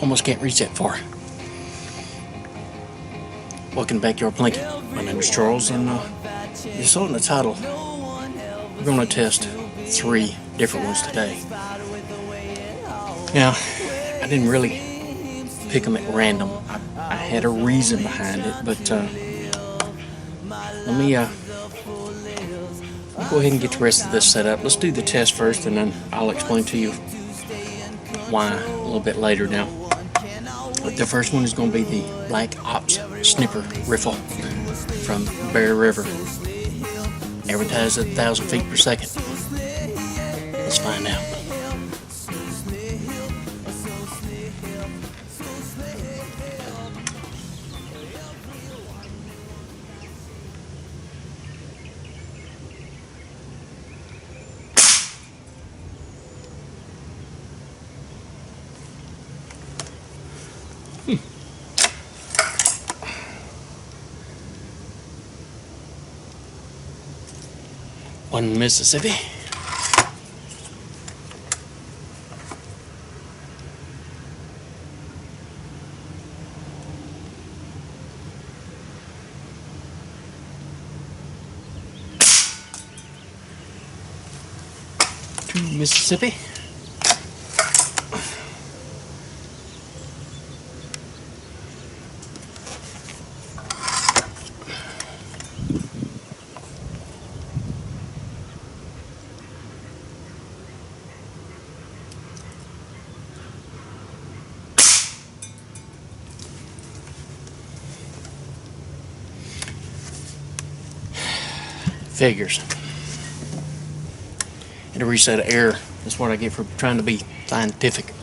Almost can't reach that far. Welcome back to our plinking. My name is Charles, and you saw in the title, we're going to test 3 different ones today. Now, I didn't really pick them at random. I had a reason behind it, but let me go ahead and get the rest of this set up. Let's do the test first, and then I'll explain to you why a little bit later. Now, the first one is going to be the Black Ops snipper riffle from Bear River, advertised at 1,000 feet per second. Let's find out. One Mississippi. Two Mississippi. Figures. And a reset of error. That's what I get for trying to be scientific.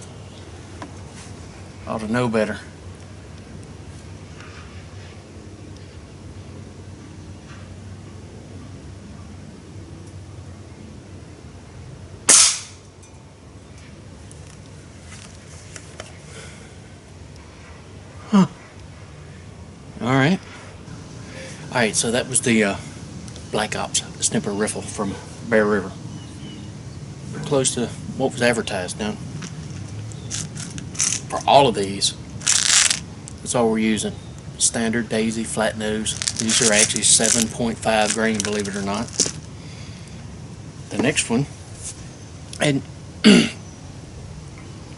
Ought to know better. Huh. Alright. Alright, so that was the Black Ops snipper riffle from Bear River. Close to what was advertised. Now, for all of these, that's all we're using. Standard Daisy flat nose. These are actually 7.5 grain, believe it or not. The next one, and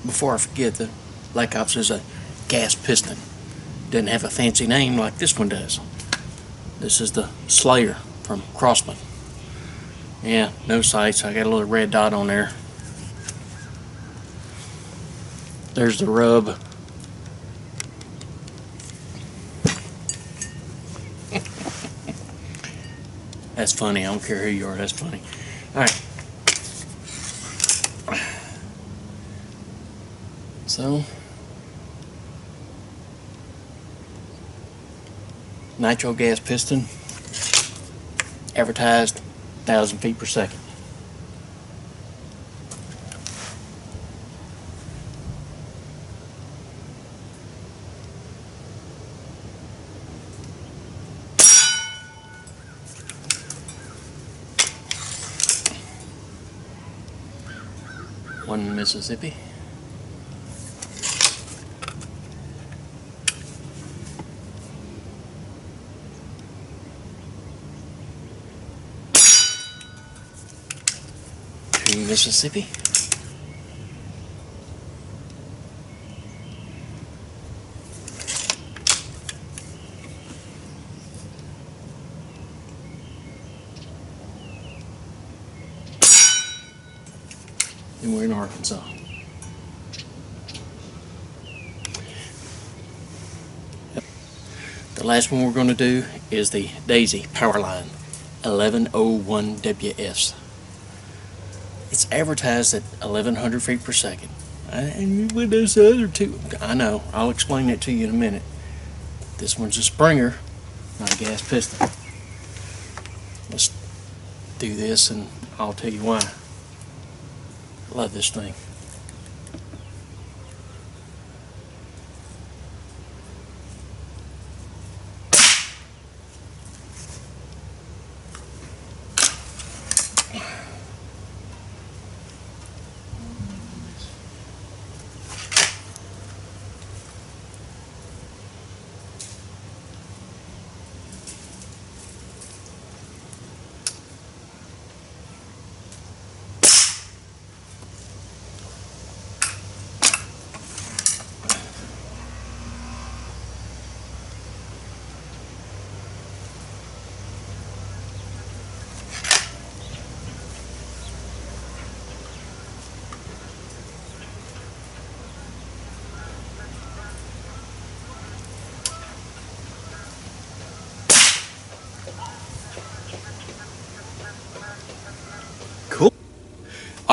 before I forget, the Black Ops is a gas piston. Doesn't have a fancy name like this one does. This is the SLAYER from Crosman. Yeah, no sights. I got a little red dot on there. There's the rub. That's funny. I don't care who you are. That's funny. Alright. So, nitro gas piston, advertised 1,000 feet per second. One Mississippi. Mississippi. And we're in Arkansas. The last one we're going to do is the Daisy Powerline 1101 WS. It's advertised at 1,100 feet per second. And with those other two, I know, I'll explain that to you in a minute. This one's a Springer, not a gas piston. Let's do this and I'll tell you why. I love this thing.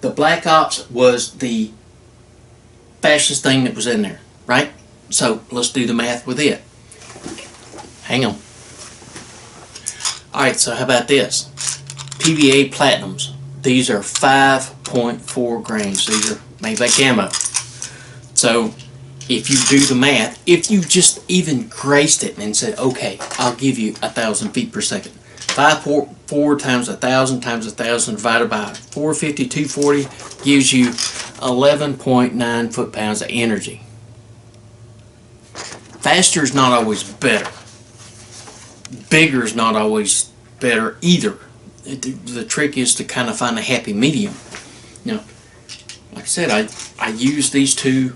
the Black Ops was the fastest thing that was in there, right? So let's do the math with it. Hang on. Alright, so how about this? PVA Platinums. These are 5.4 grams. These are made by Camo. So if you do the math, if you just even graced it and said, okay, I'll give you 1,000 feet per second. 5.4 times 1,000 times 1,000 divided by 450, 240 gives you 11.9 foot-pounds of energy. Faster is not always better. Bigger is not always better either. The trick is to kind of find a happy medium. Now, like I said, I use these two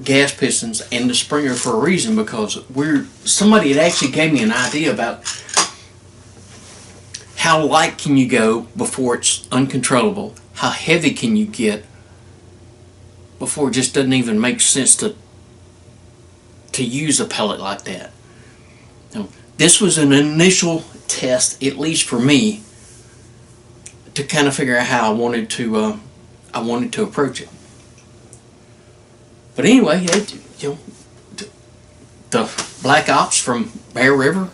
gas pistons and the Springer for a reason, because somebody had actually gave me an idea about how light can you go before it's uncontrollable, how heavy can you get before it just doesn't even make sense to use a pellet like that. Now, this was an initial test, at least for me, to kind of figure out how I wanted to approach it. But anyway, the Black Ops from Bear River,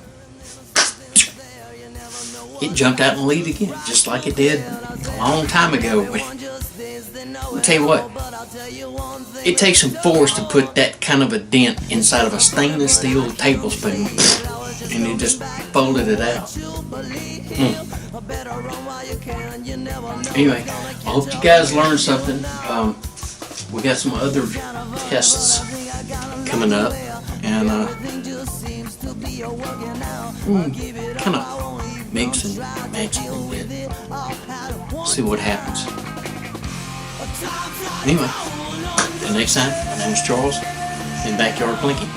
it jumped out in the lead again, just like it did a long time ago. I'll tell you what, it takes some force to put that kind of a dent inside of a stainless steel tablespoon, and it just folded it out. Anyway, I hope you guys learned something. We got some other tests coming up, and kind of mix and match a little bit. See what happens. Anyway, until next time, my name is Charles in Backyard Plinking.